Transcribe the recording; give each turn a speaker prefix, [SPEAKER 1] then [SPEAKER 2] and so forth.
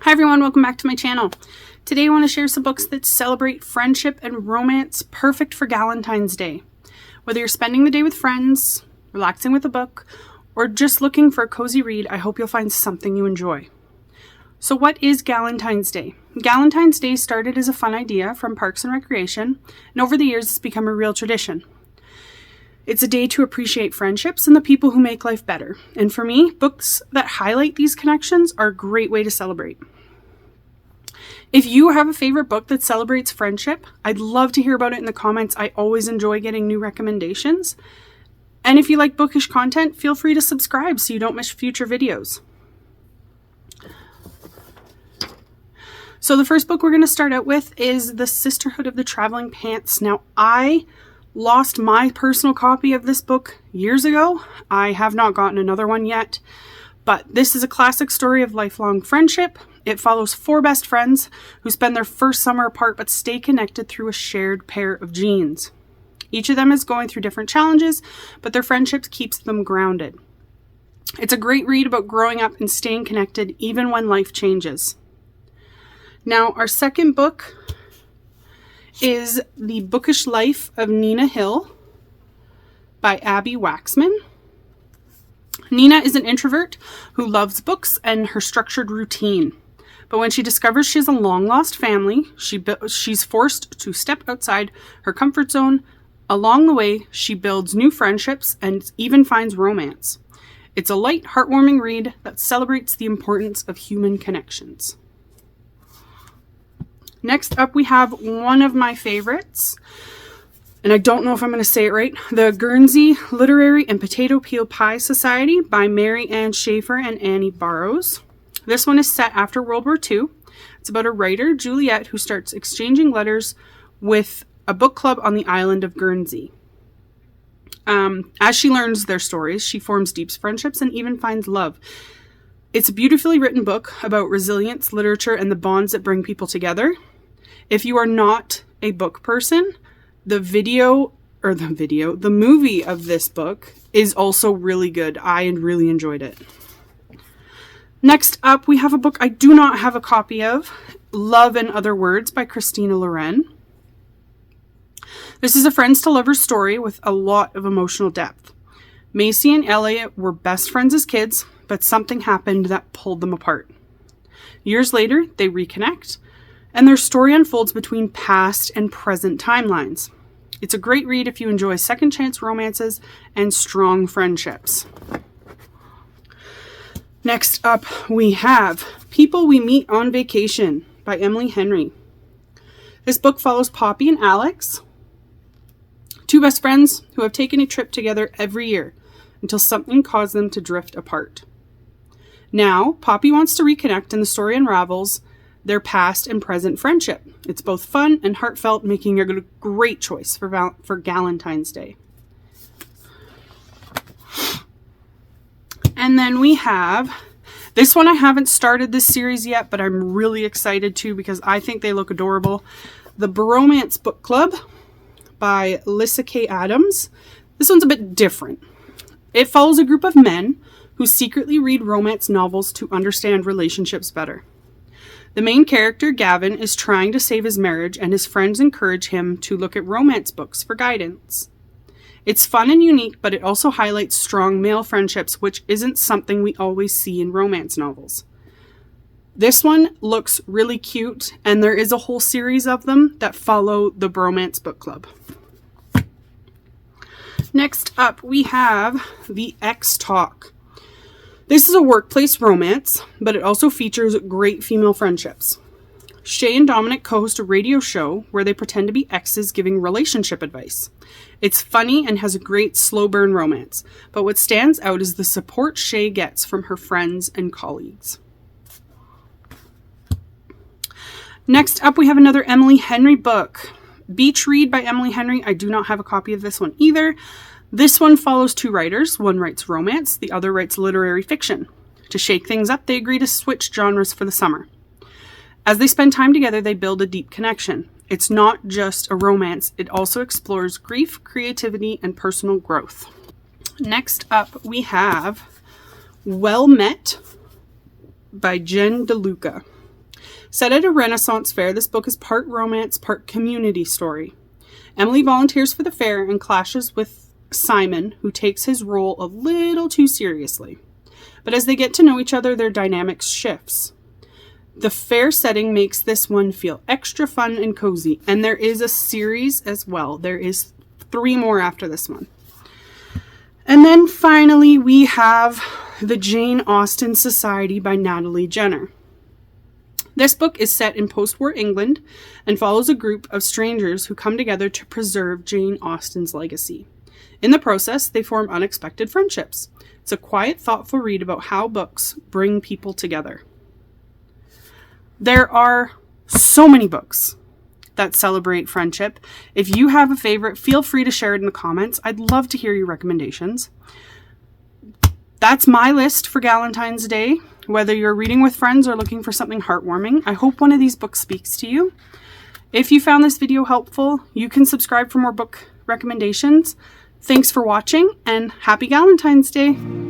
[SPEAKER 1] Hi everyone, welcome back to my channel. Today I want to share some books that celebrate friendship and romance, perfect for Galentine's Day. Whether you're spending the day with friends, relaxing with a book, or just looking for a cozy read, I hope you'll find something you enjoy. So what is Galentine's Day? Galentine's Day started as a fun idea from Parks and Recreation, and over the years it's become a real tradition. It's a day to appreciate friendships and the people who make life better. And for me, books that highlight these connections are a great way to celebrate. If you have a favorite book that celebrates friendship, I'd love to hear about it in the comments. I always enjoy getting new recommendations. And if you like bookish content, feel free to subscribe so you don't miss future videos. So the first book we're going to start out with is The Sisterhood of the Traveling Pants. Now, I lost my personal copy of this book years ago. I have not gotten another one yet, but this is a classic story of lifelong friendship. It follows four best friends who spend their first summer apart but stay connected through a shared pair of jeans. Each of them is going through different challenges, but their friendship keeps them grounded. It's a great read about growing up and staying connected even when life changes. Now, our second book is The Bookish Life of Nina Hill by Abbi Waxman. Nina is an introvert who loves books and her structured routine. But when she discovers she has a long-lost family, she's forced to step outside her comfort zone. Along the way, she builds new friendships and even finds romance. It's a light, heartwarming read that celebrates the importance of human connections. Next up, we have one of my favorites, and I don't know if I'm going to say it right, the Guernsey Literary and Potato Peel Pie Society by Mary Ann Shaffer and Annie Barrows. This one is set after World War II. It's about a writer, Juliet, who starts exchanging letters with a book club on the island of Guernsey. As she learns their stories, she forms deep friendships and even finds love. It's a beautifully written book about resilience, literature, and the bonds that bring people together. If you are not a book person, the movie of this book is also really good. I really enjoyed it. Next up, we have a book I do not have a copy of, Love and Other Words by Christina Loren. This is a friends to lovers story with a lot of emotional depth. Macy and Elliot were best friends as kids, but something happened that pulled them apart. Years later, they reconnect, and their story unfolds between past and present timelines. It's a great read if you enjoy second chance romances and strong friendships. Next up, we have People We Meet on Vacation by Emily Henry. This book follows Poppy and Alex, two best friends who have taken a trip together every year until something caused them to drift apart. Now, Poppy wants to reconnect and the story unravels their past and present friendship. It's both fun and heartfelt, making it a great choice for Galentine's Day. And then we have, this one I haven't started this series yet, but I'm really excited to because I think they look adorable. The Bromance Book Club by Lyssa K. Adams. This one's a bit different. It follows a group of men who secretly read romance novels to understand relationships better. The main character, Gavin, is trying to save his marriage, and his friends encourage him to look at romance books for guidance. It's fun and unique, but it also highlights strong male friendships, which isn't something we always see in romance novels. This one looks really cute, and there is a whole series of them that follow the Bromance Book Club. Next up, we have The Ex Talk. This is a workplace romance, but it also features great female friendships. Shay and Dominic co-host a radio show where they pretend to be exes giving relationship advice. It's funny and has a great slow burn romance, but what stands out is the support Shay gets from her friends and colleagues. Next up, we have another Emily Henry book, Beach Read by Emily Henry. I do not have a copy of this one either. This one follows two writers. One writes romance, the other writes literary fiction. To shake things up, they agree to switch genres for the summer. As they spend time together, they build a deep connection. It's not just a romance, it also explores grief, creativity, and personal growth. Next up, we have Well Met by Jen DeLuca. Set at a Renaissance fair, this book is part romance, part community story. Emily volunteers for the fair and clashes with Simon, who takes his role a little too seriously. But as they get to know each other, their dynamics shifts. The fair setting makes this one feel extra fun and cozy, and there is a series as well. There is 3 more after this one. And then finally, we have The Jane Austen Society by Natalie Jenner. This book is set in post-war England and follows a group of strangers who come together to preserve Jane Austen's legacy. In the process, they form unexpected friendships. It's a quiet, thoughtful read about how books bring people together. There are so many books that celebrate friendship. If you have a favorite, feel free to share it in the comments. I'd love to hear your recommendations. That's my list for Galentine's Day. Whether you're reading with friends or looking for something heartwarming, I hope one of these books speaks to you. If you found this video helpful, you can subscribe for more book recommendations. Thanks for watching, and happy Galentine's Day!